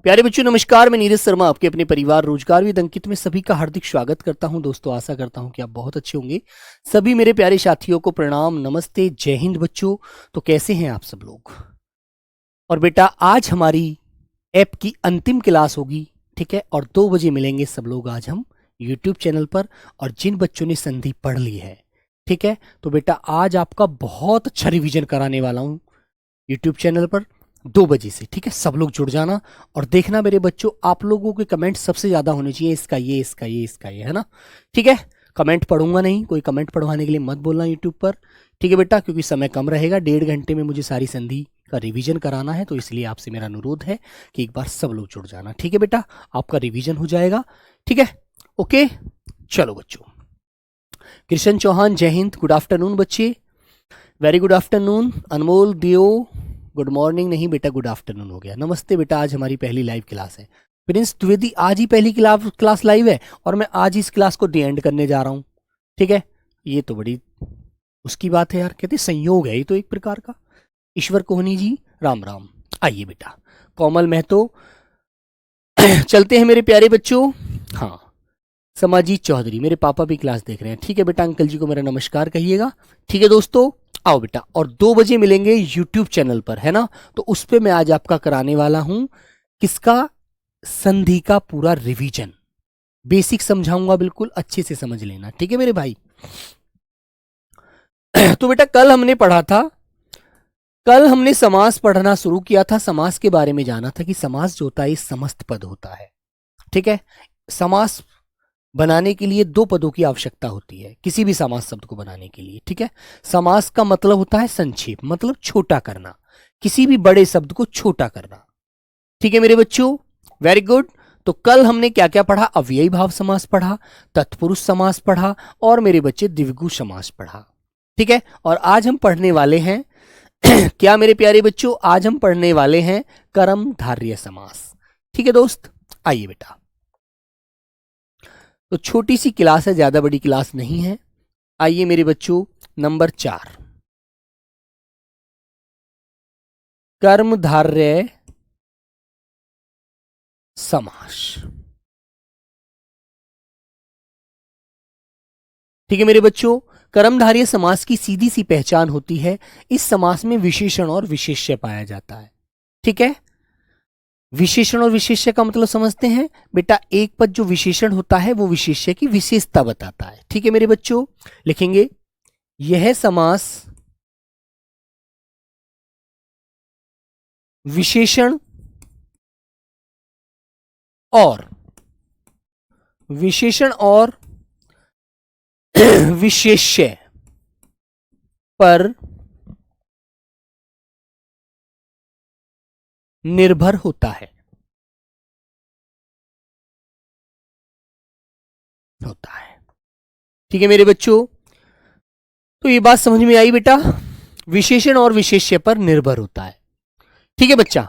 प्यारे बच्चों नमस्कार। मैं नीरज शर्मा आपके अपने परिवार रोजगार विद अंकित में सभी का हार्दिक स्वागत करता हूं। दोस्तों आशा करता हूं कि आप बहुत अच्छे होंगे। सभी मेरे प्यारे साथियों को प्रणाम, नमस्ते, जय हिंद। बच्चों तो कैसे हैं आप सब लोग? और बेटा आज हमारी ऐप की अंतिम क्लास होगी, ठीक है। और 2 बजे मिलेंगे सब लोग आज हम यूट्यूब चैनल पर। और जिन बच्चों ने संधि पढ़ ली है, ठीक है, तो बेटा आज आपका बहुत अच्छा रिवीजन कराने वाला हूं यूट्यूब चैनल पर 2 बजे से, ठीक है। सब लोग जुड़ जाना और देखना मेरे बच्चों, आप लोगों के कमेंट सबसे ज्यादा होने चाहिए, इसका ये, इसका ये, इसका ये, है ना, ठीक है। कमेंट पढ़ूंगा नहीं, कोई कमेंट पढ़वाने के लिए मत बोलना यूट्यूब पर, ठीक है बेटा, क्योंकि समय कम रहेगा। 1.5 घंटे में मुझे सारी संधि का रिवीजन कराना है, तो इसलिए आपसे मेरा अनुरोध है कि एक बार सब लोग जुड़ जाना, ठीक है बेटा। आपका रिवीजन हो जाएगा, ठीक है। ओके चलो बच्चों। कृष्ण चौहान जय हिंद, गुड आफ्टरनून बच्चे, वेरी गुड आफ्टरनून। अनमोल दियो गुड मॉर्निंग नहीं बेटा, गुड आफ्टरनून हो गया। नमस्ते बेटा, आज हमारी पहली लाइव क्लास है। प्रिंस द्विवेदी आज ही पहली क्लास लाइव है और मैं आज इस क्लास को दी एंड करने जा रहा हूँ, ठीक है। ये तो बड़ी उसकी बात है यार, कहते संयोग है ये तो एक प्रकार का। ईश्वर कोहनी जी राम राम। आइए बेटा कोमल महतो चलते हैं मेरे प्यारे बच्चों। हाँ समाजीत चौधरी मेरे पापा भी क्लास देख रहे हैं, ठीक है बेटा। अंकल जी को मेरा नमस्कार कहिएगा, ठीक है दोस्तों। आओ बेटा, और 2 बजे मिलेंगे यूट्यूब चैनल पर, है ना। तो उस पे मैं आज आपका कराने वाला हूं किसका, संधि का पूरा रिवीजन, बेसिक समझाऊंगा, बिल्कुल अच्छे से समझ लेना, ठीक है मेरे भाई। तो बेटा कल हमने पढ़ा था, कल हमने समास पढ़ना शुरू किया था। समास के बारे में जाना था कि समास जो होता है समस्त पद होता है, ठीक है। समास बनाने के लिए 2 पदों की आवश्यकता होती है किसी भी समास शब्द को बनाने के लिए, ठीक है। समास का मतलब होता है संक्षेप, मतलब छोटा करना, किसी भी बड़े शब्द को छोटा करना, ठीक है मेरे बच्चों। Very good. तो कल हमने क्या क्या पढ़ा, अव्ययी भाव समास पढ़ा, तत्पुरुष समास पढ़ा और मेरे बच्चे द्विगु समास पढ़ा, ठीक है। और आज हम पढ़ने वाले हैं क्या मेरे प्यारे बच्चों, आज हम पढ़ने वाले हैं कर्मधारय समास, ठीक है दोस्त। आइए बेटा, तो छोटी सी क्लास है, ज्यादा बड़ी क्लास नहीं है। आइए मेरे बच्चों, नंबर 4 कर्मधारय समास, ठीक है मेरे बच्चों। कर्मधारय समास की सीधी सी पहचान होती है, इस समास में विशेषण और विशेष्य पाया जाता है, ठीक है। विशेषण और विशेष्य का मतलब समझते हैं बेटा, एक पद जो विशेषण होता है वो विशेष्य की विशेषता बताता है, ठीक है मेरे बच्चों। लिखेंगे यह समास विशेषण और विशेष्य पर निर्भर होता है, ठीक है मेरे बच्चों। तो ये बात समझ में आई बेटा, विशेषण और विशेष्य पर निर्भर होता है, ठीक है बच्चा।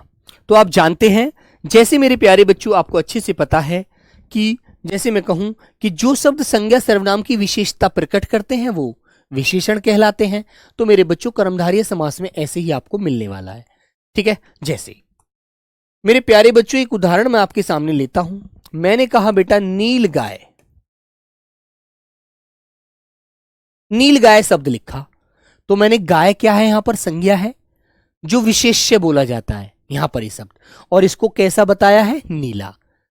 तो आप जानते हैं, जैसे मेरे प्यारे बच्चों आपको अच्छे से पता है कि जैसे मैं कहूं कि जो शब्द संज्ञा सर्वनाम की विशेषता प्रकट करते हैं वो विशेषण कहलाते हैं। तो मेरे बच्चों कर्मधारय समास में ऐसे ही आपको मिलने वाला है, ठीक है। जैसे मेरे प्यारे बच्चों एक उदाहरण मैं आपके सामने लेता हूं। मैंने कहा बेटा नील गाय, नील गाय शब्द लिखा, तो मैंने गाय क्या है, यहां पर संज्ञा है, जो विशेष्य बोला जाता है यहां पर ये शब्द, और इसको कैसा बताया है, नीला।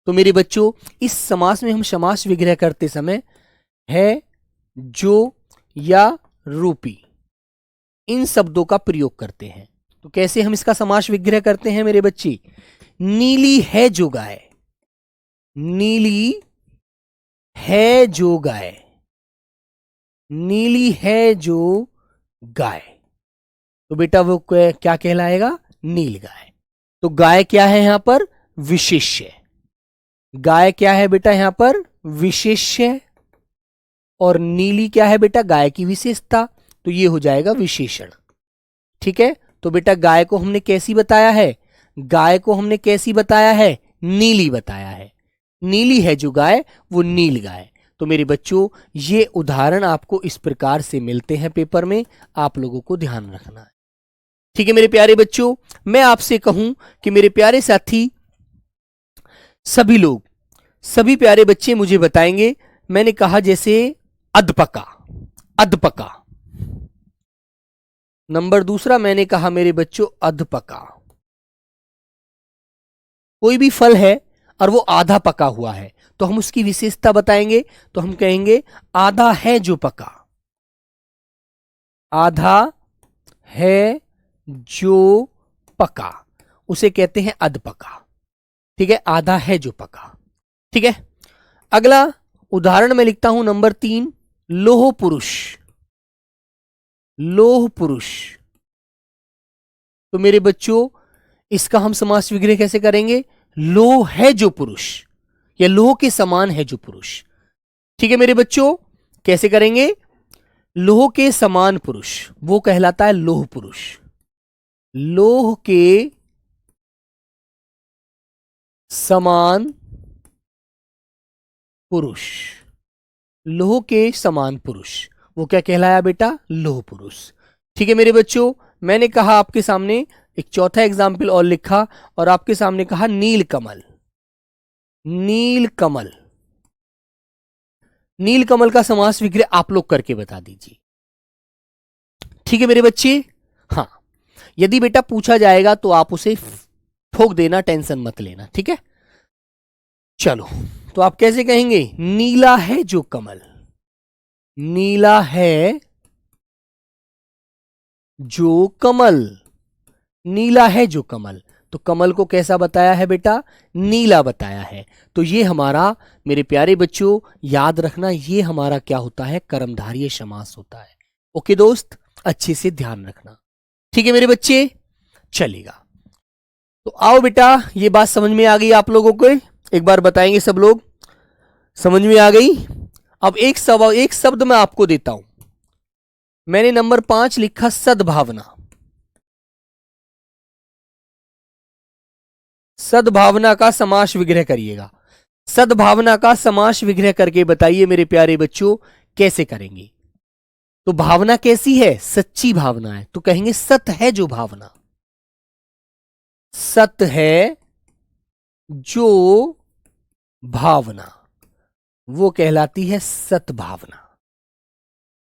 तो मेरे बच्चों इस समास में हम समास विग्रह करते समय है, जो या रूपी इन शब्दों का प्रयोग करते हैं। तो कैसे हम इसका समास विग्रह करते हैं मेरे बच्चे, नीली है जो गाय, नीली है जो गाय, नीली है जो गाय, तो बेटा वो क्या कहलाएगा, नील गाय। तो गाय क्या है यहां पर, विशेष्य, गाय क्या है बेटा यहां पर, विशेष्य, और नीली क्या है बेटा, गाय की विशेषता, तो ये हो जाएगा विशेषण, ठीक है। तो बेटा गाय को हमने कैसी बताया है, गाय को हमने कैसी बताया है, नीली बताया है, नीली है जो गाय वो नील गाय। तो मेरे बच्चों ये उदाहरण आपको इस प्रकार से मिलते हैं पेपर में, आप लोगों को ध्यान रखना है, ठीक है मेरे प्यारे बच्चों। मैं आपसे कहूं कि मेरे प्यारे साथी सभी लोग, सभी प्यारे बच्चे मुझे बताएंगे। मैंने कहा जैसे अधपका, अधपका। नंबर दूसरा मैंने कहा मेरे बच्चों अधपका। कोई भी फल है और वो आधा पका हुआ है तो हम उसकी विशेषता बताएंगे, तो हम कहेंगे आधा है जो पका, आधा है जो पका, उसे कहते हैं अधपका। ठीक है, आधा है जो पका। ठीक है, अगला उदाहरण में लिखता हूं नंबर 3, लोह पुरुष। लोह पुरुष, तो मेरे बच्चों इसका हम समास विग्रह कैसे करेंगे? लोह है जो पुरुष या लोह के समान है जो पुरुष। ठीक है मेरे बच्चों, कैसे करेंगे? लोह के समान पुरुष वो कहलाता है लोह पुरुष। लोह के समान पुरुष, लोह के समान पुरुष वो क्या कहलाया बेटा? लोह पुरुष। ठीक है मेरे बच्चों, मैंने कहा आपके सामने एक चौथा एग्जाम्पल और लिखा और आपके सामने कहा नील कमल। नील कमल, नील कमल का समास विग्रह आप लोग करके बता दीजिए। ठीक है मेरे बच्चे, हाँ, यदि बेटा पूछा जाएगा तो आप उसे ठोक देना, टेंशन मत लेना। ठीक है, चलो, तो आप कैसे कहेंगे? नीला है जो कमल, नीला है जो कमल, नीला है जो कमल। तो कमल को कैसा बताया है बेटा? नीला बताया है। तो ये हमारा, मेरे प्यारे बच्चों याद रखना, ये हमारा क्या होता है? कर्मधारय समास होता है। ओके दोस्त, अच्छे से ध्यान रखना। ठीक है मेरे बच्चे, चलेगा। तो आओ बेटा, ये बात समझ में आ गई आप लोगों को? एक बार बताएंगे सब लोग, समझ में आ गई? अब एक शब्द मैं आपको देता हूं। मैंने नंबर 5 लिखा सद्भावना। सद्भावना का समास विग्रह करिएगा। सद्भावना का समास विग्रह करके बताइए मेरे प्यारे बच्चों कैसे करेंगे? तो भावना कैसी है? सच्ची भावना है, तो कहेंगे सत है जो भावना, सत है जो भावना वो कहलाती है सद्भावना।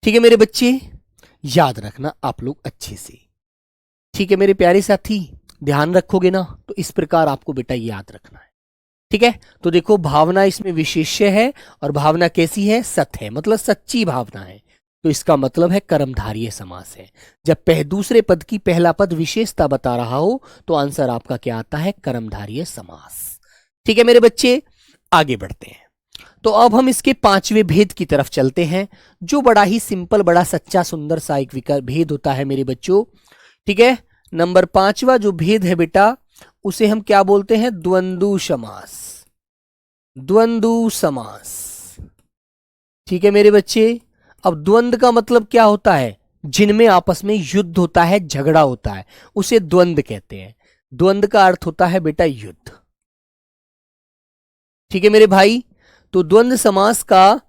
ठीक है मेरे बच्चे, याद रखना आप लोग अच्छे से। ठीक है मेरे प्यारे साथी, ध्यान रखोगे ना? तो इस प्रकार आपको बेटा याद रखना है। ठीक है, तो देखो भावना इसमें विशेष्य है और भावना कैसी है? सत है, मतलब सच्ची भावना है। तो इसका मतलब है कर्मधारय समास है। जब दूसरे पद की पहला पद विशेषता बता रहा हो तो आंसर आपका क्या आता है? कर्मधारय समास। ठीक है मेरे बच्चे, आगे बढ़ते हैं। तो अब हम इसके 5वें भेद की तरफ चलते हैं, जो बड़ा ही सिंपल, बड़ा सच्चा सुंदर सा एक भेद होता है मेरे बच्चों। ठीक है, नंबर 5वां जो भेद है बेटा, उसे हम क्या बोलते हैं? द्वंद्व समास। द्वंद्व समास। ठीक है मेरे बच्चे, अब द्वंद्व का मतलब क्या होता है? जिनमें आपस में युद्ध होता है, झगड़ा होता है, उसे द्वंद्व कहते हैं। द्वंद्व का अर्थ होता है बेटा युद्ध। ठीक है मेरे भाई, तो द्वंद्व समास का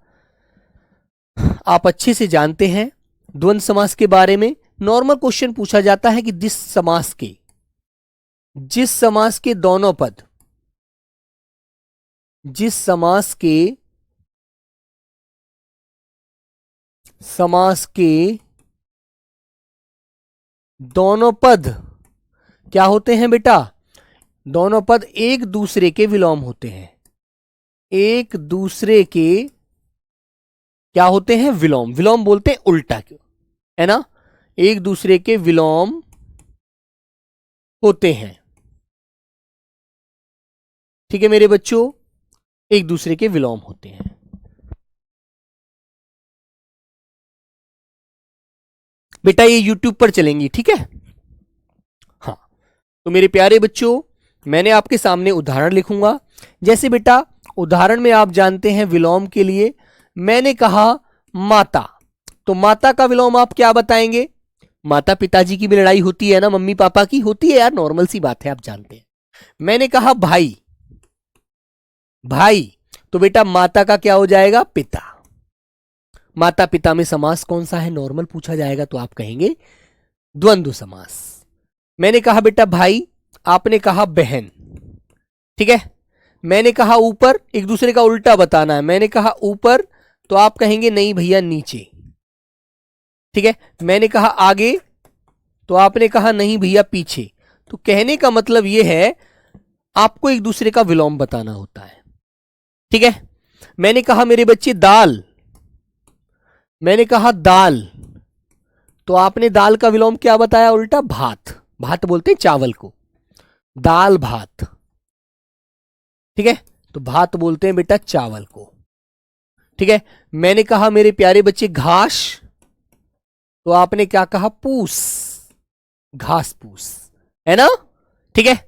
आप अच्छे से जानते हैं। द्वंद्व समास के बारे में नॉर्मल क्वेश्चन पूछा जाता है कि जिस समास के दोनों पद, जिस समास के दोनों पद क्या होते हैं बेटा? दोनों पद एक दूसरे के विलोम होते हैं। एक दूसरे के क्या होते हैं? विलोम। विलोम बोलते हैं उल्टा, है ना? एक दूसरे के विलोम होते हैं। ठीक है मेरे बच्चों, एक दूसरे के विलोम होते हैं। बेटा ये YouTube पर चलेंगी, ठीक है? हाँ, तो मेरे प्यारे बच्चों मैंने आपके सामने उदाहरण लिखूंगा। जैसे बेटा उदाहरण में आप जानते हैं विलोम के लिए मैंने कहा माता, तो माता का विलोम आप क्या बताएंगे? माता पिताजी की भी लड़ाई होती है ना, मम्मी पापा की होती है यार, नॉर्मल सी बात है, आप जानते हैं। मैंने कहा भाई, भाई, तो बेटा माता का क्या हो जाएगा? पिता। माता पिता में समास कौन सा है? नॉर्मल पूछा जाएगा तो आप कहेंगे द्वंद्व समास। मैंने कहा बेटा भाई, आपने कहा बहन, ठीक है? मैंने कहा ऊपर, एक दूसरे का उल्टा बताना है। मैंने कहा ऊपर तो आप कहेंगे नहीं भैया नीचे, ठीक है। मैंने कहा आगे तो आपने कहा नहीं भैया पीछे। तो कहने का मतलब यह है आपको एक दूसरे का विलोम बताना होता है, ठीक है। मैंने कहा मेरे बच्चे दाल, मैंने कहा दाल तो आपने दाल का विलोम क्या बताया उल्टा? भात। भात बोलते हैं चावल को, दाल भात, ठीक है। तो भात बोलते हैं बेटा चावल को, ठीक है। मैंने कहा मेरे प्यारे बच्चे घास, तो आपने क्या कहा? पूस, घास पूस, है ना, ठीक है।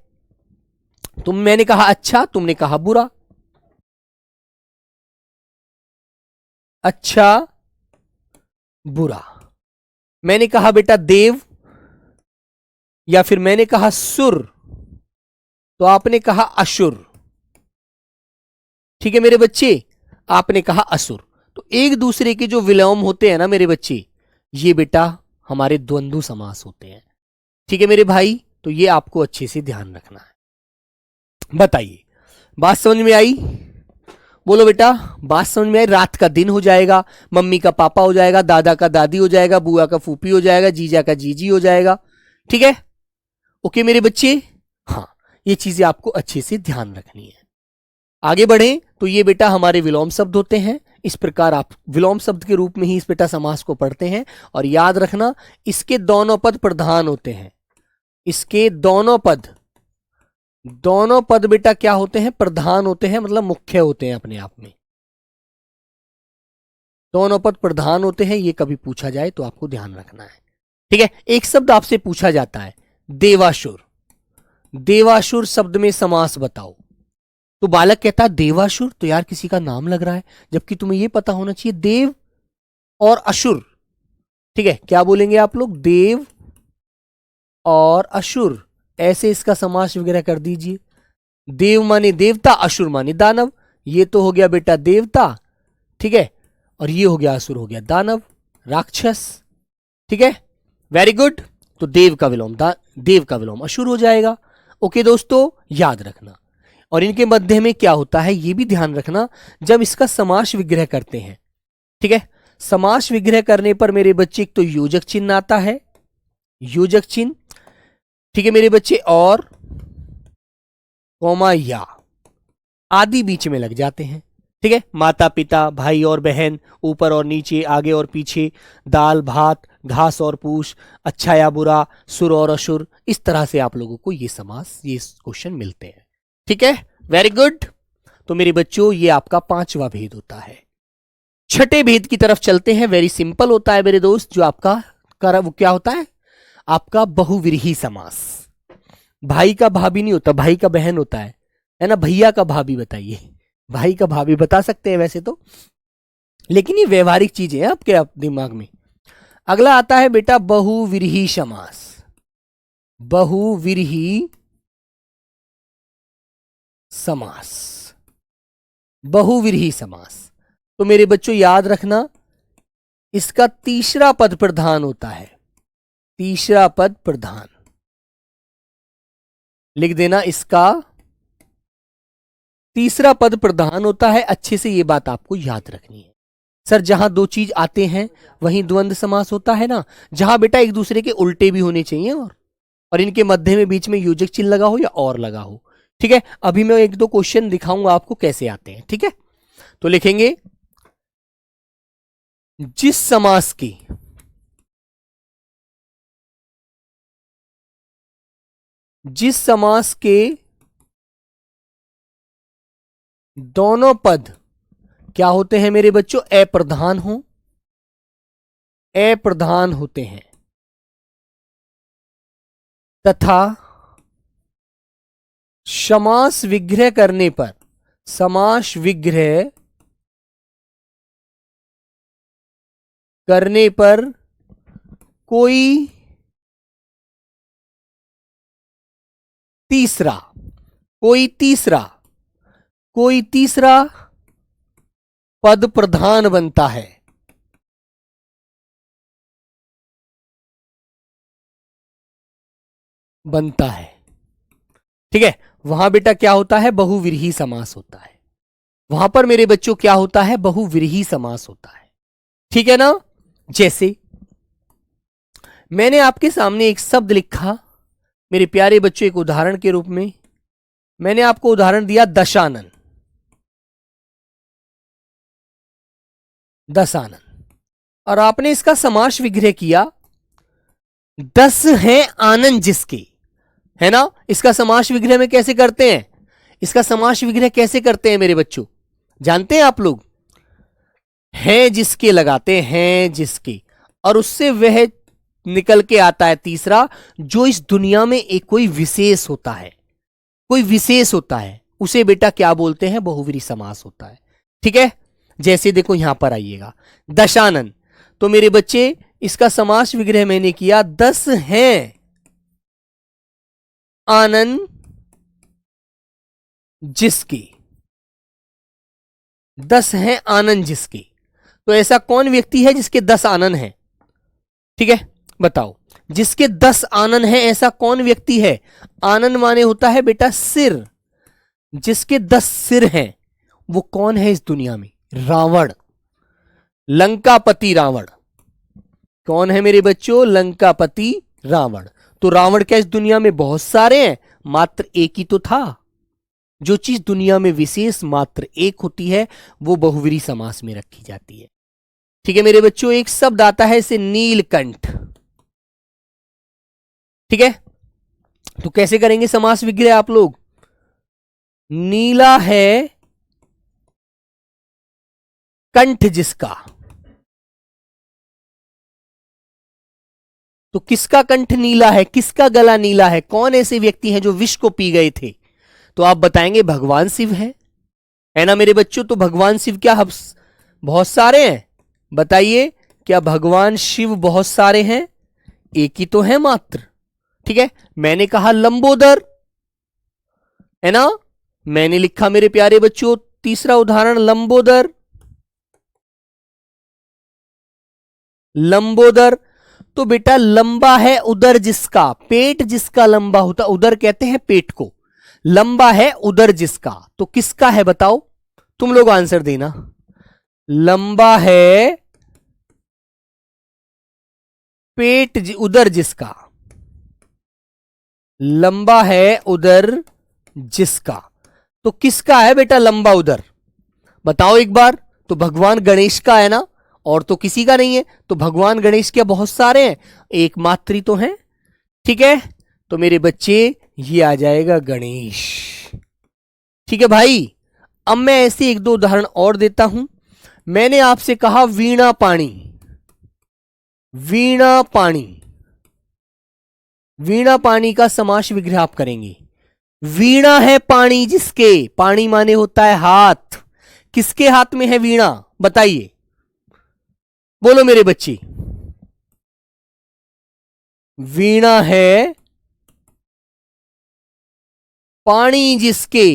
मैंने कहा अच्छा, तुमने कहा बुरा। अच्छा बुरा। मैंने कहा बेटा देव, या फिर मैंने कहा सुर, तो आपने कहा असुर, ठीक है मेरे बच्चे। आपने कहा असुर। तो एक दूसरे के जो विलोम होते हैं ना मेरे बच्चे, ये बेटा हमारे द्वंद्व समास होते हैं, ठीक है मेरे भाई। तो ये आपको अच्छे से ध्यान रखना है। बताइए बात समझ में आई? बोलो बेटा बात समझ में आई? रात का दिन हो जाएगा, मम्मी का पापा हो जाएगा, दादा का दादी हो जाएगा, बुआ का फूफी हो जाएगा, जीजा का जीजी हो जाएगा, ठीक है। ओके मेरे बच्चे, हाँ ये चीजें आपको अच्छे से ध्यान रखनी है। आगे बढ़े तो ये बेटा हमारे विलोम शब्द होते हैं। इस प्रकार आप विलोम शब्द के रूप में ही इस बेटा समास को पढ़ते हैं। और याद रखना इसके दोनों पद प्रधान होते हैं। इसके दोनों पद बेटा क्या होते हैं? प्रधान होते हैं, मतलब मुख्य होते हैं अपने आप में। दोनों पद प्रधान होते हैं, ये कभी पूछा जाए तो आपको ध्यान रखना है, ठीक है। एक शब्द आपसे पूछा जाता है देवासुर, देवासुर शब्द में समास बताओ। तो बालक कहता है देवासुर, तो यार किसी का नाम लग रहा है, जबकि तुम्हें यह पता होना चाहिए देव और असुर, ठीक है। क्या बोलेंगे आप लोग? देव और असुर, ऐसे इसका समास वगैरह कर दीजिए। देव माने देवता, असुर माने दानव। ये तो हो गया बेटा देवता, ठीक है, और ये हो गया असुर, हो गया दानव, राक्षस, ठीक है। Very good. तो देव का विलोम देव का विलोम असुर हो जाएगा। ओके दोस्तों याद रखना। और इनके मध्य में क्या होता है ये भी ध्यान रखना, जब इसका समास विग्रह करते हैं, ठीक है। समास विग्रह करने पर मेरे बच्चे एक तो योजक चिन्ह आता है, योजक चिन्ह, ठीक है मेरे बच्चे, और कौमा या आदि बीच में लग जाते हैं, ठीक है। माता पिता, भाई और बहन, ऊपर और नीचे, आगे और पीछे, दाल भात, घास और पूछ, अच्छा या बुरा, सुर और असुर, इस तरह से आप लोगों को ये समास, ये क्वेश्चन मिलते हैं, ठीक है। Very good. तो मेरे बच्चों ये आपका पांचवा भेद होता है। छठे भेद की तरफ चलते हैं। वेरी सिंपल होता है मेरे दोस्त, जो आपका वो क्या होता है? आपका बहुव्रीहि समास। भाई का भाभी नहीं होता, भाई का बहन होता है ना। भैया का भाभी बताइए, भाई का भाभी बता सकते हैं वैसे तो, लेकिन ये व्यवहारिक चीजें हैं आपके दिमाग में। अगला आता है बेटा बहुव्रीहि समास। बहुव्रीहि समास, बहुव्रीहि समास। तो मेरे बच्चों याद रखना इसका तीसरा पद प्रधान होता है, तीसरा पद प्रधान लिख देना, इसका तीसरा पद प्रधान होता है। अच्छे से ये बात आपको याद रखनी है। सर जहां दो चीज आते हैं वहीं द्वंद्व समास होता है ना, जहां बेटा एक दूसरे के उल्टे भी होने चाहिए, और इनके मध्य में बीच में योजक चिन्ह लगा हो या और लगा हो, ठीक है। अभी मैं एक दो क्वेश्चन दिखाऊंगा आपको कैसे आते हैं, ठीक है। तो लिखेंगे जिस समास की जिस समास के दोनों पद क्या होते हैं मेरे बच्चों? अप्रधान हो, अप्रधान होते हैं, तथा समास विग्रह करने पर, समास विग्रह करने पर कोई तीसरा कोई तीसरा कोई तीसरा पद प्रधान बनता है, बनता है, ठीक है। वहां बेटा क्या होता है, बहुव्रीहि समास होता है। वहां पर मेरे बच्चों क्या होता है, बहुव्रीहि समास होता है। ठीक है ना। जैसे मैंने आपके सामने एक शब्द लिखा मेरे प्यारे बच्चों, एक उदाहरण के रूप में मैंने आपको उदाहरण दिया दशानन। दशानन, और आपने इसका समास विग्रह किया, 10 हैं आनंद जिसके, है ना। इसका समास विग्रह में कैसे करते हैं, इसका समास विग्रह कैसे करते हैं मेरे बच्चों, जानते हैं आप लोग। हैं जिसके लगाते हैं जिसके, और उससे वह निकल के आता है तीसरा, जो इस दुनिया में एक कोई विशेष होता है, कोई विशेष होता है, उसे बेटा क्या बोलते हैं, बहुव्रीहि समास होता है। ठीक है। जैसे देखो यहां पर आइएगा, दशानन, तो मेरे बच्चे इसका समास विग्रह मैंने किया, 10 हैं आनंद जिसके, 10 हैं आनंद जिसके। तो ऐसा कौन व्यक्ति है जिसके 10 आनंद हैं, ठीक है, बताओ। जिसके 10 आनंद हैं ऐसा कौन व्यक्ति है। आनंद माने होता है बेटा सिर, जिसके 10 सिर हैं वो कौन है इस दुनिया में, रावण, लंकापति रावण। कौन है मेरे बच्चों, लंकापति रावण। तो रावण क्या इस दुनिया में बहुत सारे हैं, मात्र एक ही तो था। जो चीज दुनिया में विशेष मात्र एक होती है वो बहुव्रीहि समास में रखी जाती है। ठीक है मेरे बच्चों। एक शब्द आता है इसे नीलकंठ, ठीक है। तो कैसे करेंगे समास विग्रह आप लोग, नीला है कंठ जिसका, तो किसका कंठ नीला है, किसका गला नीला है, कौन ऐसे व्यक्ति हैं जो विष को पी गए थे। तो आप बताएंगे भगवान शिव है ना मेरे बच्चों। तो भगवान शिव क्या बहुत सारे हैं, बताइए क्या भगवान शिव बहुत सारे हैं, एक ही तो है मात्र। ठीक है। मैंने कहा लंबोदर, है ना, मैंने लिखा मेरे प्यारे बच्चों तीसरा उदाहरण लंबोदर। लंबोदर, तो बेटा लंबा है उदर जिसका, पेट जिसका लंबा होता, उदर कहते हैं पेट को, लंबा है उदर जिसका, तो किसका है बताओ, तुम लोग आंसर देना। लंबा है पेट उदर जिसका, लंबा है उदर जिसका, तो किसका है बेटा लंबा उदर, बताओ एक बार। तो भगवान गणेश का है ना, और तो किसी का नहीं है। तो भगवान गणेश के बहुत सारे हैं, एक मात्र ही तो हैं। ठीक है। तो मेरे बच्चे ये आ जाएगा गणेश। ठीक है भाई। अब मैं ऐसे एक दो उदाहरण और देता हूं। मैंने आपसे कहा वीणा पाणी, वीणा पाणी, वीणा पाणी का समास विग्रह आप करेंगे। वीणा है पाणी जिसके, पाणी माने होता है हाथ, किसके हाथ में है वीणा, बताइए, बोलो मेरे बच्चे। वीणा है पाणी जिसके,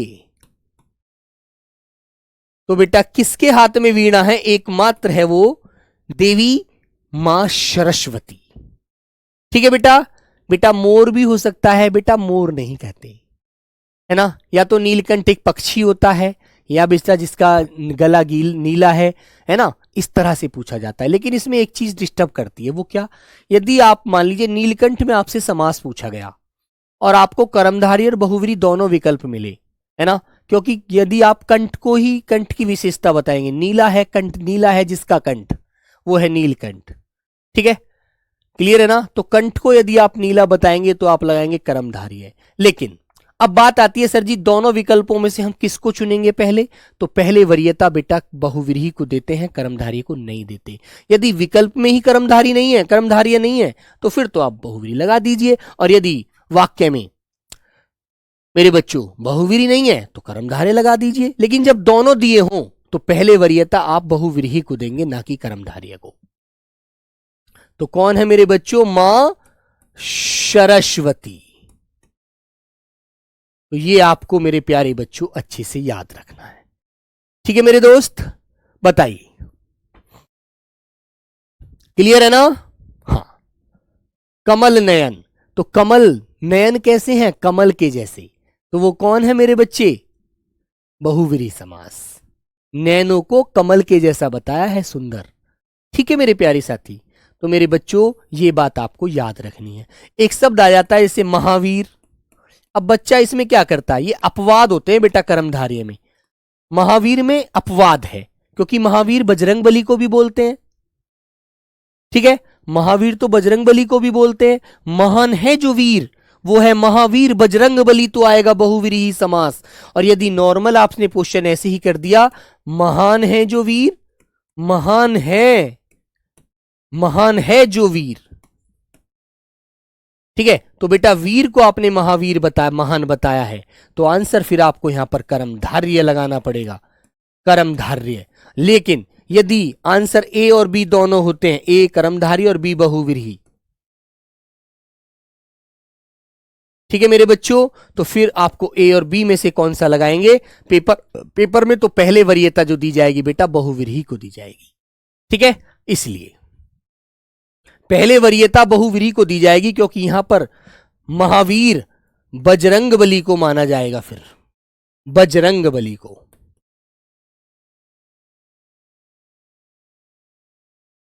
तो बेटा किसके हाथ में वीणा है, एकमात्र है वो देवी मां सरस्वती। ठीक है बेटा। बेटा मोर भी हो सकता है, बेटा मोर नहीं कहते, है ना। या तो नीलकंठ एक पक्षी होता है, या बेटा जिसका गला नीला है ना, इस तरह से पूछा जाता है। लेकिन इसमें एक चीज डिस्टर्ब करती है, वो क्या, यदि आप मान लीजिए नीलकंठ में आपसे समास पूछा गया और आपको कर्मधारय और बहुव्रीहि दोनों विकल्प मिले, है ना, क्योंकि यदि आप कंठ को ही, कंठ की विशेषता बताएंगे, नीला है कंठ, नीला है जिसका कंठ वो है नीलकंठ। ठीक है, क्लियर है ना। तो कंठ को यदि आप नीला बताएंगे तो आप लगाएंगे कर्मधारय। लेकिन अब बात आती है सर जी दोनों विकल्पों में से हम किसको चुनेंगे पहले, तो पहले वरीयता बेटा बहुव्रीहि को देते हैं, कर्मधारय को नहीं देते। यदि विकल्प में ही कर्मधारी नहीं है, कर्मधारय नहीं है, तो फिर तो आप बहुव्रीहि लगा दीजिए, और यदि वाक्य में मेरे बच्चों बहुव्रीहि नहीं है तो कर्मधारय लगा दीजिए। लेकिन जब दोनों दिए हों तो पहले वरीयता आप बहुव्रीहि को देंगे, ना कि कर्मधारय को। तो कौन है मेरे बच्चों, मां सरस्वती। तो ये आपको मेरे प्यारे बच्चों अच्छे से याद रखना है। ठीक है मेरे दोस्त, बताइए, क्लियर है ना। हाँ, कमल नयन, तो कमल नयन कैसे हैं, कमल के जैसे, तो वो कौन है मेरे बच्चे? बहुव्रीहि समास। नैनो को कमल के जैसा बताया है, सुंदर। ठीक है मेरे प्यारे साथी, तो मेरे बच्चों ये बात आपको याद रखनी है। एक शब्द आ जाता है जैसे महावीर। अब बच्चा इसमें क्या करता है, ये अपवाद होते हैं बेटा कर्मधारय में। महावीर में अपवाद है, क्योंकि महावीर बजरंगबली को भी बोलते हैं। ठीक है, महावीर तो बजरंगबली को भी बोलते हैं। महान है जो वीर, वो है महावीर बजरंगबली, तो आएगा बहुव्रीहि समास। और यदि नॉर्मल आपने क्वेश्चन ऐसे ही कर दिया, महान है जो वीर, महान है जो वीर, ठीक है, तो बेटा वीर को आपने महावीर बताया, महान बताया है, तो आंसर फिर आपको यहां पर कर्मधारय लगाना पड़ेगा, कर्मधारय। लेकिन यदि आंसर ए और बी दोनों होते हैं, ए कर्मधारय और बी बहुव्रीहि, ठीक है मेरे बच्चों, तो फिर आपको ए और बी में से कौन सा लगाएंगे? पेपर में तो पहले वरीयता जो दी जाएगी बेटा बहुव्रीहि को दी जाएगी। ठीक है, इसलिए पहले वरीयता बहुव्रीहि को दी जाएगी, क्योंकि यहां पर महावीर बजरंगबली को माना जाएगा। फिर बजरंगबली को,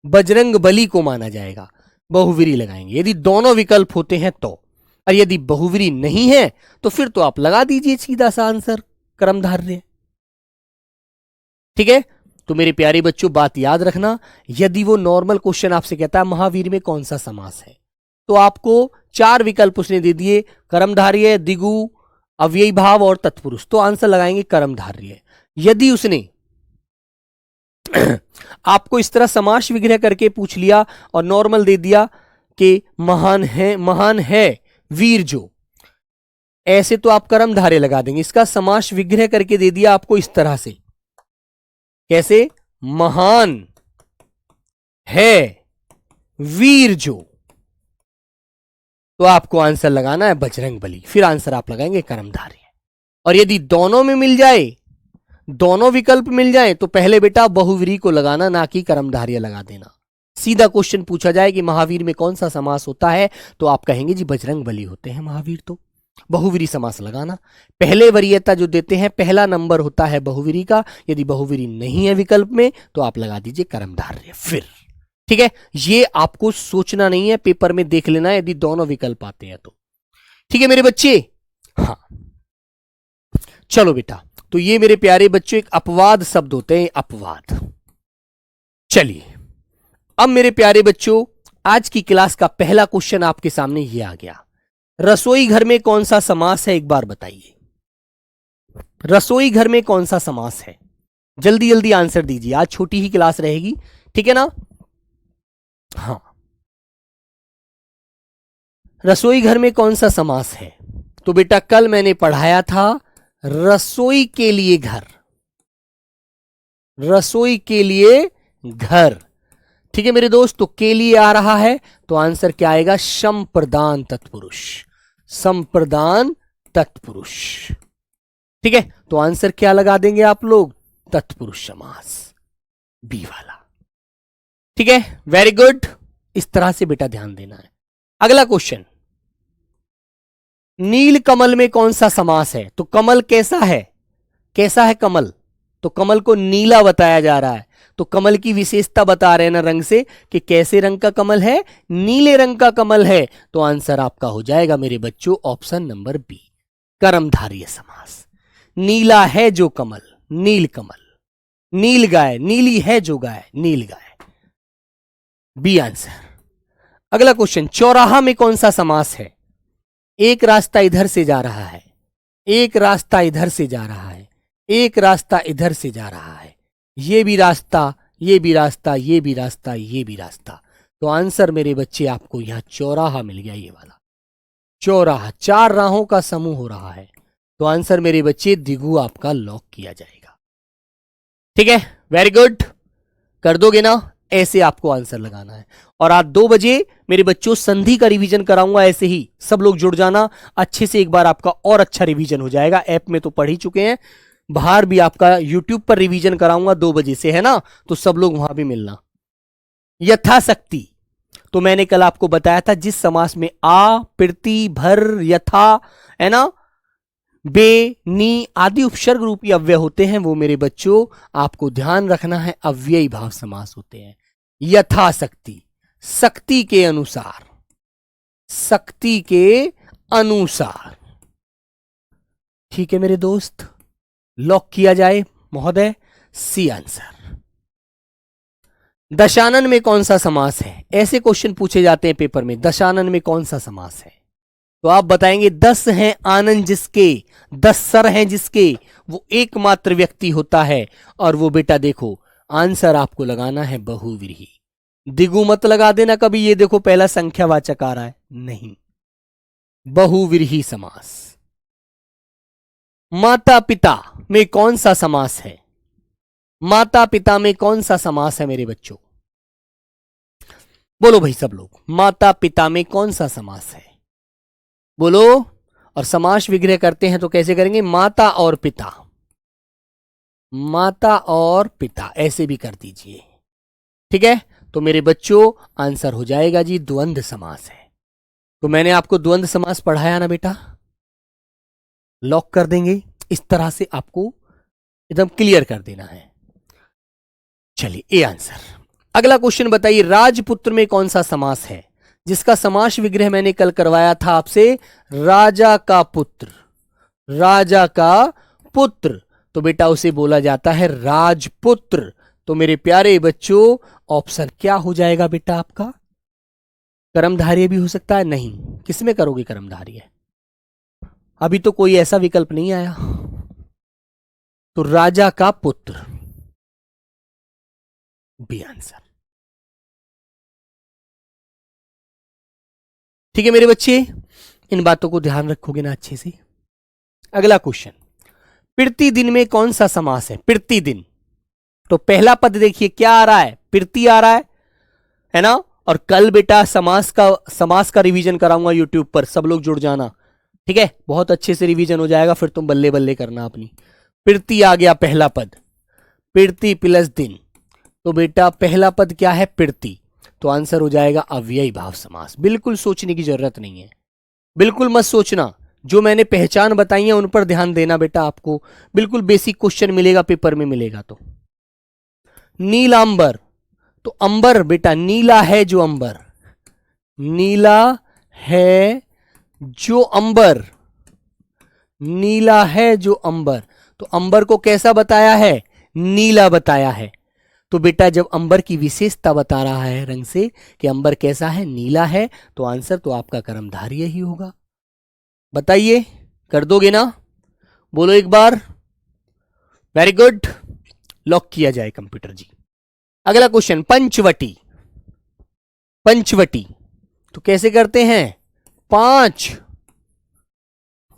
बजरंगबली को माना जाएगा, बहुव्रीहि लगाएंगे यदि दोनों विकल्प होते हैं तो। और यदि बहुव्रीहि नहीं है तो फिर तो आप लगा दीजिए सीधा सा आंसर कर्मधारय। ठीक है, तो मेरे प्यारे बच्चों बात याद रखना, यदि वो नॉर्मल क्वेश्चन आपसे कहता है महावीर में कौन सा समास है, तो आपको 4 विकल्प उसने दे दिए, कर्मधारय, द्विगु, अव्ययी भाव और तत्पुरुष, तो आंसर लगाएंगे कर्मधारय। यदि उसने आपको इस तरह समास विग्रह करके पूछ लिया और नॉर्मल दे दिया कि महान है वीर जो, ऐसे तो आप कर्मधारय लगा देंगे। इसका समास विग्रह करके दे दिया आपको इस तरह से, कैसे? महान है वीर जो, तो आपको आंसर लगाना है बजरंगबली, फिर आंसर आप लगाएंगे कर्मधारय। और यदि दोनों में मिल जाए, दोनों विकल्प मिल जाए, तो पहले बेटा बहुव्रीहि को लगाना, ना कि कर्मधारय लगा देना। सीधा क्वेश्चन पूछा जाए कि महावीर में कौन सा समास होता है, तो आप कहेंगे जी बजरंगबली होते हैं महावीर, तो बहुव्रीहि समास लगाना। पहले वरीयता जो देते हैं, पहला नंबर होता है बहुव्रीहि का। यदि बहुव्रीहि नहीं है विकल्प में, तो आप लगा दीजिए कर्मधारय फिर। ठीक है, ये आपको सोचना नहीं है, पेपर में देख लेना है यदि दोनों विकल्प आते हैं तो। ठीक है मेरे बच्चे, हाँ चलो बेटा, तो ये मेरे प्यारे बच्चों एक अपवाद शब्द होते हैं, अपवाद। चलिए अब मेरे प्यारे बच्चों, आज की क्लास का पहला क्वेश्चन आपके सामने ये आ गया, रसोई घर में कौन सा समास है, एक बार बताइए। रसोई घर में कौन सा समास है? जल्दी जल्दी आंसर दीजिए, आज छोटी ही क्लास रहेगी, ठीक है ना? हाँ, रसोई घर में कौन सा समास है? तो बेटा कल मैंने पढ़ाया था रसोई के लिए घर, रसोई के लिए घर। ठीक है मेरे दोस्त, तो के लिए आ रहा है, तो आंसर क्या आएगा? संप्रदान तत्पुरुष, संप्रदान तत्पुरुष। ठीक है, तो आंसर क्या लगा देंगे आप लोग? तत्पुरुष समास, बी वाला। ठीक है, वेरी गुड, इस तरह से बेटा ध्यान देना है। अगला क्वेश्चन, नील कमल में कौन सा समास है? तो कमल कैसा है, कैसा है कमल? तो कमल को नीला बताया जा रहा है, तो कमल की विशेषता बता रहे हैं ना रंग से, कि कैसे रंग का कमल है? नीले रंग का कमल है। तो आंसर आपका हो जाएगा मेरे बच्चों ऑप्शन नंबर बी, कर्मधारय समास। नीला है जो कमल, नील कमल, नील गाय, नीली है जो गाय, नील गाय, बी आंसर। अगला क्वेश्चन, चौराहा में कौन सा समास है? एक रास्ता इधर से जा रहा है, एक रास्ता इधर से जा रहा है, एक रास्ता इधर से जा रहा है, ये भी रास्ता, ये भी रास्ता, ये भी रास्ता, ये भी रास्ता। तो आंसर मेरे बच्चे आपको यहां चौराहा मिल गया, ये वाला चौराहा, 4 राहों का समूह हो रहा है। तो आंसर मेरे बच्चे द्विगु आपका लॉक किया जाएगा। ठीक है, वेरी गुड, कर दोगे ना? ऐसे आपको आंसर लगाना है। और आज 2 बजे मेरे बच्चों संधि का रिवीजन कराऊंगा, ऐसे ही सब लोग जुड़ जाना अच्छे से, एक बार आपका और अच्छा रिवीजन हो जाएगा। ऐप में तो पढ़ ही चुके हैं, बाहर भी आपका यूट्यूब पर रिवीजन कराऊंगा 2 बजे से, है ना? तो सब लोग वहां भी मिलना यथाशक्ति। तो मैंने कल आपको बताया था जिस समास में आ, प्रति, भर, यथा, है ना, बे, नी आदि उपसर्ग रूपी अव्यय होते हैं, वो मेरे बच्चों आपको ध्यान रखना है, अव्ययी भाव समास होते हैं। यथाशक्ति, शक्ति के अनुसार, शक्ति के अनुसार। ठीक है मेरे दोस्त, लॉक किया जाए महोदय, सी आंसर। दशानन में कौन सा समास है? ऐसे क्वेश्चन पूछे जाते हैं पेपर में, दशानन में कौन सा समास है? तो आप बताएंगे 10 हैं आनंद जिसके, 10 सर हैं जिसके, वो एकमात्र व्यक्ति होता है, और वो बेटा देखो आंसर आपको लगाना है बहुव्रीहि। दिगु मत लगा देना कभी, ये देखो पहला संख्यावाचक आ रहा है, नहीं, बहुव्रीहि समास। माता पिता में कौन सा समास है? माता पिता में कौन सा समास है मेरे बच्चों? बोलो भाई सब लोग, माता पिता में कौन सा समास है? बोलो। और समास विग्रह करते हैं तो कैसे करेंगे? माता और पिता, माता और पिता, ऐसे भी कर दीजिए। ठीक है, तो मेरे बच्चों आंसर हो जाएगा जी द्वंद्व समास है। तो मैंने आपको द्वंद्व समास पढ़ाया ना बेटा, लॉक कर देंगे, इस तरह से आपको एकदम क्लियर कर देना है। चलिए ए आंसर। अगला क्वेश्चन बताइए, राजपुत्र में कौन सा समास है जिसका समास विग्रह मैंने कल करवाया था आपसे? राजा का पुत्र, राजा का पुत्र, तो बेटा उसे बोला जाता है राजपुत्र। तो मेरे प्यारे बच्चों ऑप्शन क्या हो जाएगा बेटा आपका? कर्मधारय भी हो सकता है, नहीं, किसमें करोगे कर्मधारय? अभी तो कोई ऐसा विकल्प नहीं आया, तो राजा का पुत्र बी आंसर। ठीक है मेरे बच्चे, इन बातों को ध्यान रखोगे ना अच्छे से। अगला क्वेश्चन, पिरती दिन में कौन सा समास है? पिरती दिन, तो पहला पद देखिए क्या आ रहा है? पिरती आ रहा है ना। और कल बेटा समास का रिवीजन कराऊंगा यूट्यूब पर, सब लोग जुड़ जाना, ठीक है, बहुत अच्छे से रिवीजन हो जाएगा, फिर तुम बल्ले बल्ले करना अपनी। पिरती आ गया पहला पद, पिरती प्लस दिन, तो बेटा पहला पद क्या है? पिरती, तो आंसर हो जाएगा अव्ययी भाव समास। बिल्कुल सोचने की जरूरत नहीं है, बिल्कुल मत सोचना, जो मैंने पहचान बताई है उन पर ध्यान देना बेटा, आपको बिल्कुल बेसिक क्वेश्चन मिलेगा, पेपर में मिलेगा। तो नीलांबर, तो अंबर बेटा नीला है जो अंबर, नीला है जो अंबर, नीला है जो अंबर, तो अंबर को कैसा बताया है? नीला बताया है। तो बेटा जब अंबर की विशेषता बता रहा है रंग से कि अंबर कैसा है? नीला है, तो आंसर तो आपका कर्मधारय ही होगा। बताइए, कर दोगे ना? बोलो एक बार। वेरी गुड, लॉक किया जाए कंप्यूटर जी। अगला क्वेश्चन, पंचवटी, पंचवटी तो कैसे करते हैं? 5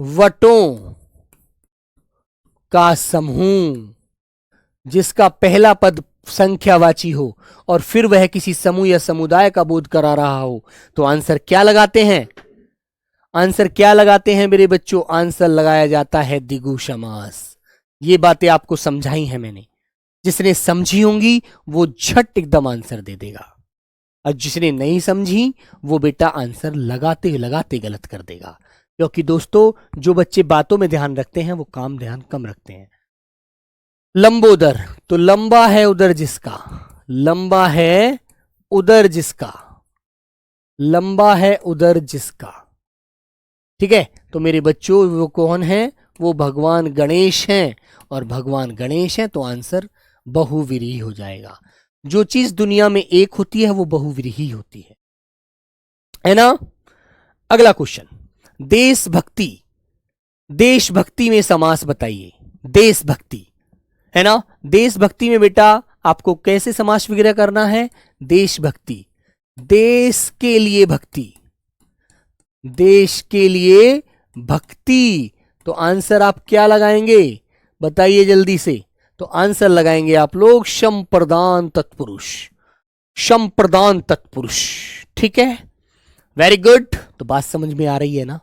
वटों का समूह जिसका पहला पद संख्यावाची हो और फिर वह किसी समूह या समुदाय का बोध करा रहा हो, तो आंसर क्या लगाते हैं? आंसर क्या लगाते हैं मेरे बच्चों? आंसर लगाया जाता है द्विगु समास। ये बातें आपको समझाई हैं मैंने, जिसने समझी होंगी वो झट एकदम आंसर दे देगा, और जिसने नहीं समझी वो बेटा आंसर लगाते लगाते गलत कर देगा। क्योंकि दोस्तों जो बच्चे बातों में ध्यान रखते हैं वो काम ध्यान कम रखते हैं। लंबोदर, तो लंबा है उधर जिसका, लंबा है उधर जिसका, लंबा है उधर जिसका, ठीक है। तो मेरे बच्चों वो कौन है? वो भगवान गणेश हैं, और भगवान गणेश हैं तो आंसर बहुव्रीहि हो जाएगा। जो चीज दुनिया में एक होती है वो बहुव्रीहि होती है ना। अगला क्वेश्चन, देशभक्ति, देशभक्ति में समास बताइए। देशभक्ति है ना, देशभक्ति में बेटा आपको कैसे समास विग्रह करना है? देशभक्ति, देश के लिए भक्ति, देश के लिए भक्ति, तो आंसर आप क्या लगाएंगे? बताइए जल्दी से। तो आंसर लगाएंगे आप लोग शम प्रदान तत्पुरुष, शम प्रदान तत्पुरुष, ठीक है, वेरी गुड। तो बात समझ में आ रही है ना?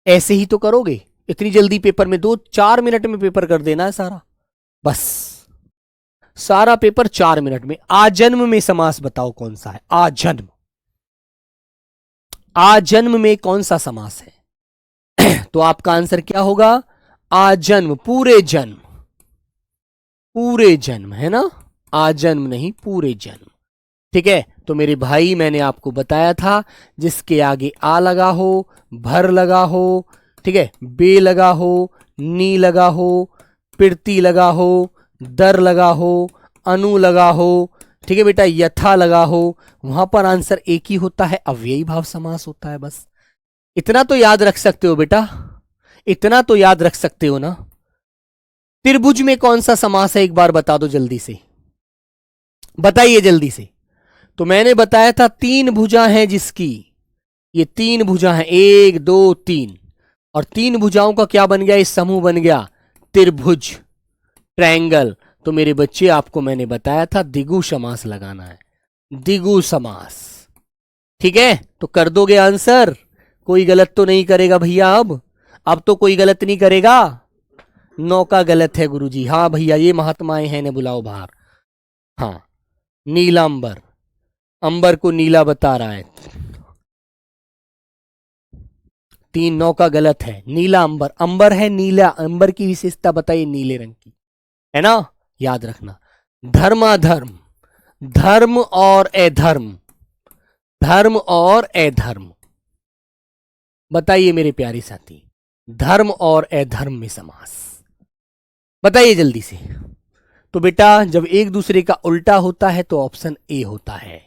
ऐसे ही तो करोगे, इतनी जल्दी पेपर में 2-4 मिनट में पेपर कर देना है सारा, बस सारा पेपर 4 मिनट में। आजन्म में समास बताओ कौन सा है? आजन्म, आजन्म में कौन सा समास है? तो आपका आंसर क्या होगा? आजन्म, पूरे जन्म, पूरे जन्म है ना, आजन्म नहीं पूरे जन्म। ठीक है, तो मेरे भाई मैंने आपको बताया था जिसके आगे आ लगा हो, भर लगा हो, ठीक है, बे लगा हो, नी लगा हो, पिरती लगा हो, दर लगा हो, अनु लगा हो, ठीक है बेटा, यथा लगा हो, वहां पर आंसर एक ही होता है, अव्ययी भाव समास होता है। बस इतना तो याद रख सकते हो बेटा, इतना तो याद रख सकते हो ना। त्रिभुज में कौन सा समास है एक बार बता दो जल्दी से, बताइए जल्दी से। तो मैंने बताया था तीन भुजा हैं जिसकी, ये तीन भुजा हैं, एक दो तीन, और तीन भुजाओं का क्या बन गया, इस समूह बन गया त्रिभुज, ट्रायंगल। तो मेरे बच्चे आपको मैंने बताया था द्विगु समास लगाना है, द्विगु समास। ठीक है, तो कर दोगे आंसर, कोई गलत तो नहीं करेगा भैया, अब तो कोई गलत नहीं करेगा। 9 का गलत है गुरुजी, हाँ भैया ये महात्माएं हैं ने बुलाओ बाहर। हाँ, नीलांबर, अंबर को नीला बता रहा है, 3 9 का गलत है, नीला अंबर, अंबर है नीला, अंबर की विशेषता बताइए नीले रंग की, है ना, याद रखना। धर्माधर्म, धर्म और अधर्म, धर्म और अधर्म, बताइए मेरे प्यारे साथी, धर्म और अधर्म में समास बताइए जल्दी से। तो बेटा जब एक दूसरे का उल्टा होता है तो ऑप्शन ए होता है,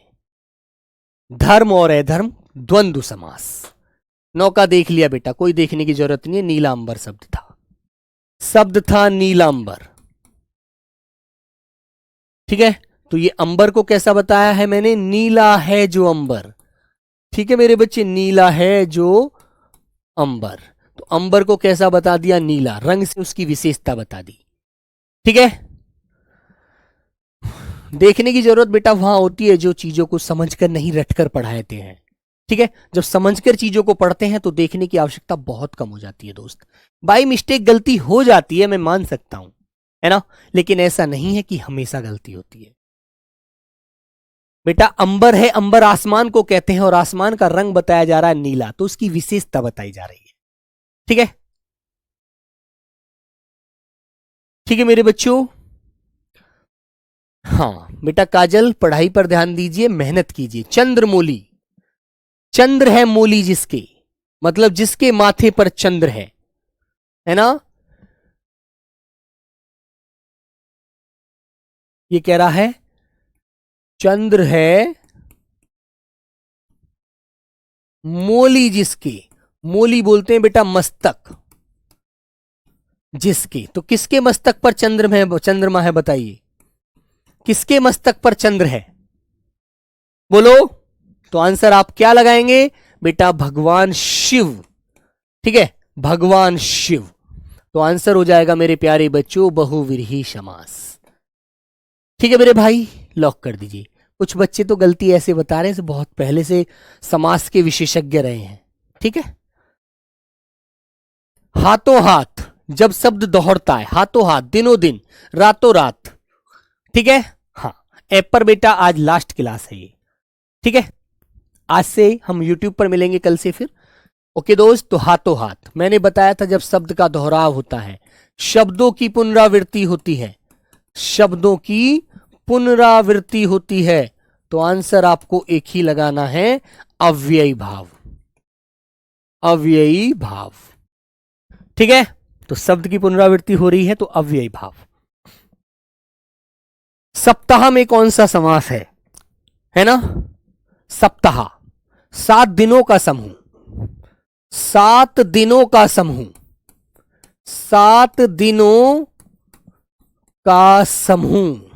धर्म और अधर्म द्वंद्व समास। 9 का देख लिया बेटा, कोई देखने की जरूरत नहीं है, नीलांबर शब्द था, शब्द था नीलांबर। ठीक है, तो ये अंबर को कैसा बताया है मैंने, नीला है जो अंबर। ठीक है मेरे बच्चे, नीला है जो अंबर, तो अंबर को कैसा बता दिया, नीला, रंग से उसकी विशेषता बता दी। ठीक है, देखने की जरूरत बेटा वहां होती है जो चीजों को समझकर नहीं रटकर पढ़ाते हैं। ठीक है, जब समझकर चीजों को पढ़ते हैं तो देखने की आवश्यकता बहुत कम हो जाती है दोस्त। बाई मिस्टेक गलती हो जाती है, मैं मान सकता हूं, है ना, लेकिन ऐसा नहीं है कि हमेशा गलती होती है। बेटा अंबर है, अंबर आसमान को कहते हैं और आसमान का रंग बताया जा रहा है नीला, तो उसकी विशेषता बताई जा रही है। ठीक है, ठीक है मेरे बच्चों। हाँ बेटा काजल, पढ़ाई पर ध्यान दीजिए, मेहनत कीजिए। चंद्रमौली, चंद्र है मौली जिसके, मतलब जिसके माथे पर चंद्र है ना, ये कह रहा है चंद्र है मौली जिसके, मौली बोलते हैं बेटा मस्तक जिसके, तो किसके मस्तक पर चंद्रमा है बताइए, किसके मस्तक पर चंद्र है, बोलो। तो आंसर आप क्या लगाएंगे बेटा, भगवान शिव। ठीक है, भगवान शिव, तो आंसर हो जाएगा मेरे प्यारे बच्चों बहुव्रीहि समास। ठीक है मेरे भाई, लॉक कर दीजिए। कुछ बच्चे तो गलती ऐसे बता रहे हैं बहुत पहले से समास के विशेषज्ञ रहे हैं। ठीक है, हाथों हाथ, जब शब्द दोहरता है, हाथों हाथ, दिनों दिन, रातों रात। ठीक है, हाँ, ऐप पर बेटा आज लास्ट क्लास है ये। ठीक है, आज से हम YouTube पर मिलेंगे कल से फिर। ओके दोस्त, तो हाथों हाथ मैंने बताया था जब शब्द का दोहराव होता है, शब्दों की पुनरावृत्ति होती है, शब्दों की पुनरावृत्ति होती है, तो आंसर आपको एक ही लगाना है, अव्ययी भाव, अव्ययी भाव। ठीक है, तो शब्द की पुनरावृत्ति हो रही है तो अव्ययी भाव। सप्ताह में कौन सा समास है ना, सप्ताह 7 दिनों का समूह, 7 दिनों का समूह, 7 दिनों का समूह।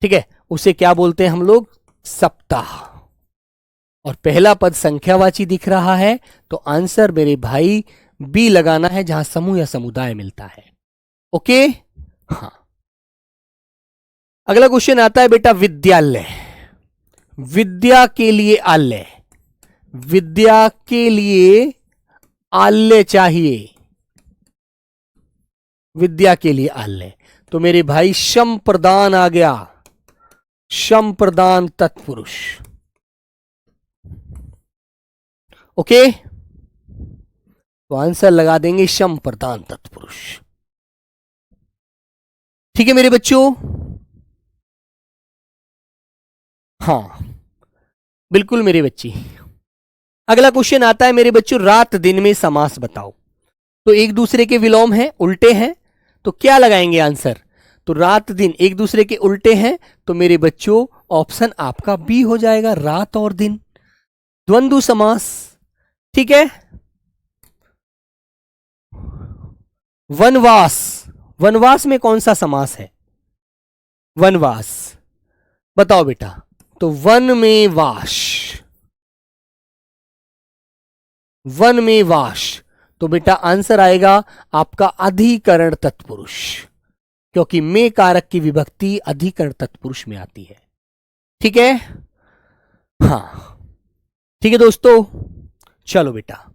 ठीक है, उसे क्या बोलते हैं हम लोग, सप्ताह। और पहला पद संख्यावाची दिख रहा है, तो आंसर मेरे भाई बी लगाना है जहां समूह या समुदाय मिलता है। ओके, हाँ, अगला क्वेश्चन आता है बेटा विद्यालय, विद्या के लिए आलय, विद्या के लिए आलय चाहिए, विद्या के लिए आलय, तो मेरे भाई शम प्रदान आ गया, शम प्रदान तत्पुरुष। ओके, तो आंसर लगा देंगे शम प्रधान तत्पुरुष। ठीक है मेरे बच्चों। हाँ बिल्कुल मेरे बच्चे। अगला क्वेश्चन आता है मेरे बच्चों, रात दिन में समास बताओ। तो एक दूसरे के विलोम हैं, उल्टे हैं, तो क्या लगाएंगे आंसर? तो रात दिन एक दूसरे के उल्टे हैं, तो मेरे बच्चों ऑप्शन आपका बी हो जाएगा, रात और दिन, द्वंद्व समास। ठीक है। वनवास, वनवास में कौन सा समास है? वनवास बताओ बेटा। तो वन में वास, वन में वास, तो बेटा आंसर आएगा आपका अधिकरण तत्पुरुष, क्योंकि में कारक की विभक्ति अधिकरण तत्पुरुष में आती है। ठीक है। हाँ ठीक है दोस्तों, चलो बेटा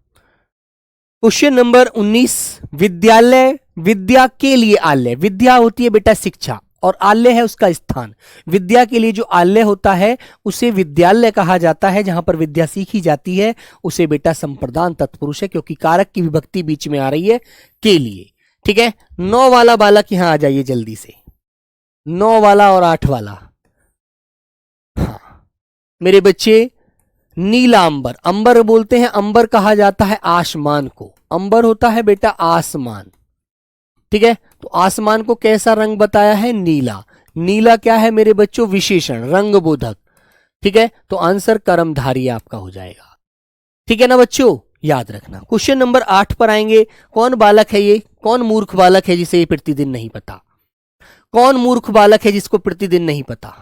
क्वेश्चन नंबर 19, विद्यालय, विद्या के लिए आल्य, विद्या होती है बेटा शिक्षा और आल्य है उसका स्थान। विद्या के लिए जो आल्य होता है उसे विद्यालय कहा जाता है, जहां पर विद्या सीखी जाती है उसे बेटा संप्रदान तत्पुरुष है, क्योंकि कारक की विभक्ति बीच में आ रही है के लिए। ठीक है। 9 वाला बालक यहां आ जाइए जल्दी से, 9 वाला और 8 वाला। हाँ मेरे बच्चे, नीला अंबर, अंबर बोलते हैं, अंबर कहा जाता है आसमान को, अंबर होता है बेटा आसमान। ठीक है। तो आसमान को कैसा रंग बताया है? नीला। नीला क्या है मेरे बच्चों? विशेषण, रंग बोधक। ठीक है। तो आंसर कर्मधारी आपका हो जाएगा। ठीक है ना बच्चों, याद रखना। क्वेश्चन नंबर 8 पर आएंगे। कौन बालक है ये? कौन मूर्ख बालक है जिसे ये प्रतिदिन नहीं पता? कौन मूर्ख बालक है जिसको प्रतिदिन नहीं पता?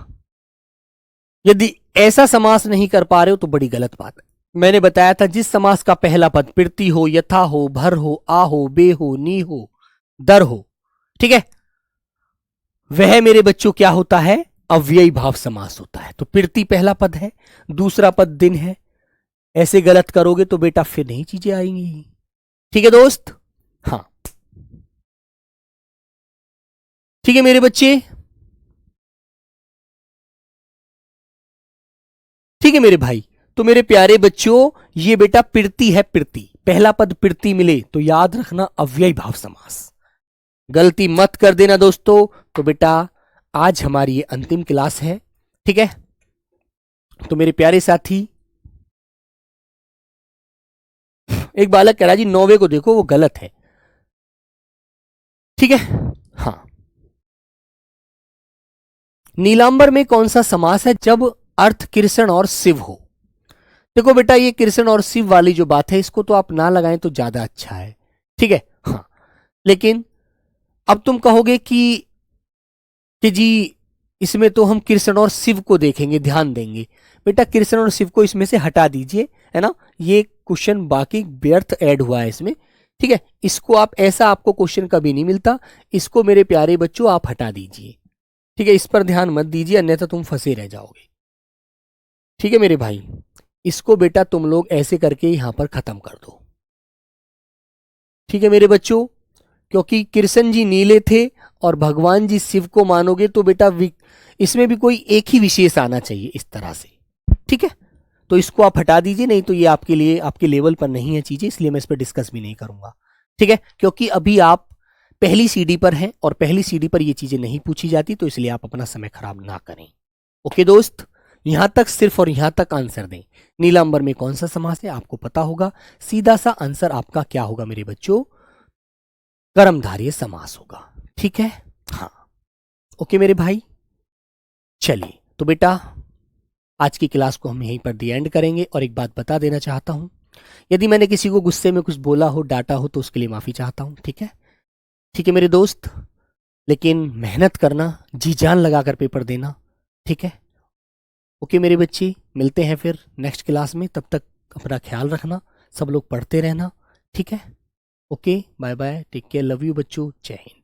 यदि ऐसा समास नहीं कर पा रहे हो तो बड़ी गलत बात है। मैंने बताया था जिस समास का पहला पद प्रीति हो, यथा हो, भर हो, आ हो, बे हो, नी हो, दर हो, ठीक है, वह मेरे बच्चों क्या होता है? अव्ययी भाव समास होता है। तो प्रीति पहला पद है, दूसरा पद दिन है। ऐसे गलत करोगे तो बेटा फिर नहीं चीजें आएंगी। ठीक है दोस्त। हाँ ठीक है मेरे बच्चे। ठीक है मेरे भाई। तो मेरे प्यारे बच्चों ये बेटा प्रीति है, प्रीति पहला पद प्रीति मिले तो याद रखना अव्ययी भाव समास। गलती मत कर देना दोस्तों। तो बेटा आज हमारी ये अंतिम क्लास है। ठीक है। तो मेरे प्यारे साथी, एक बालक कह रहा जी 9वें को देखो वो गलत है। ठीक है। हाँ, नीलांबर में कौन सा समास है जब अर्थ कृष्ण और शिव हो? देखो बेटा ये कृष्ण और शिव वाली जो बात है इसको तो आप ना लगाएं तो ज्यादा अच्छा है। ठीक है। हाँ लेकिन अब तुम कहोगे कि जी इसमें तो हम कृष्ण और शिव को देखेंगे, ध्यान देंगे। बेटा कृष्ण और शिव को इसमें से हटा दीजिए, है ना, ये क्वेश्चन बाकी व्यर्थ ऐड हुआ है इसमें। ठीक है। इसको आप, ऐसा आपको क्वेश्चन कभी नहीं मिलता, इसको मेरे प्यारे बच्चों आप हटा दीजिए। ठीक है। इस पर ध्यान मत दीजिए अन्यथा तुम फंसे रह जाओगे। ठीक है मेरे भाई, इसको बेटा तुम लोग ऐसे करके यहां पर खत्म कर दो। ठीक है मेरे बच्चों, क्योंकि कृष्ण जी नीले थे और भगवान जी शिव को मानोगे तो बेटा इसमें भी कोई एक ही विशेष आना चाहिए इस तरह से। ठीक है। तो इसको आप हटा दीजिए, नहीं तो ये आपके लिए, आपके लेवल पर नहीं है चीजें, इसलिए मैं इस पर डिस्कस भी नहीं करूंगा। ठीक है। क्योंकि अभी आप पहली सीडी पर हैं और पहली सीडी पर ये चीजें नहीं पूछी जाती, तो इसलिए आप अपना समय खराब ना करें। ओके दोस्त, यहां तक सिर्फ और यहां तक आंसर दें। नीलांबर में कौन सा समास है आपको पता होगा, सीधा सा आंसर आपका क्या होगा मेरे बच्चों? कर्मधारय समास होगा। ठीक है। हाँ ओके मेरे भाई, चलिए तो बेटा आज की क्लास को हम यहीं पर दी एंड करेंगे। और एक बात बता देना चाहता हूं, यदि मैंने किसी को गुस्से में कुछ बोला हो, डांटा हो, तो उसके लिए माफी चाहता हूं। ठीक है। ठीक है मेरे दोस्त, लेकिन मेहनत करना, जी जान लगाकर पेपर देना। ठीक है। ओके मेरे बच्चे, मिलते हैं फिर नेक्स्ट क्लास में। तब तक अपना ख्याल रखना, सब लोग पढ़ते रहना। ठीक है। Okay bye bye, take care, love you बच्चों, जय हिंद।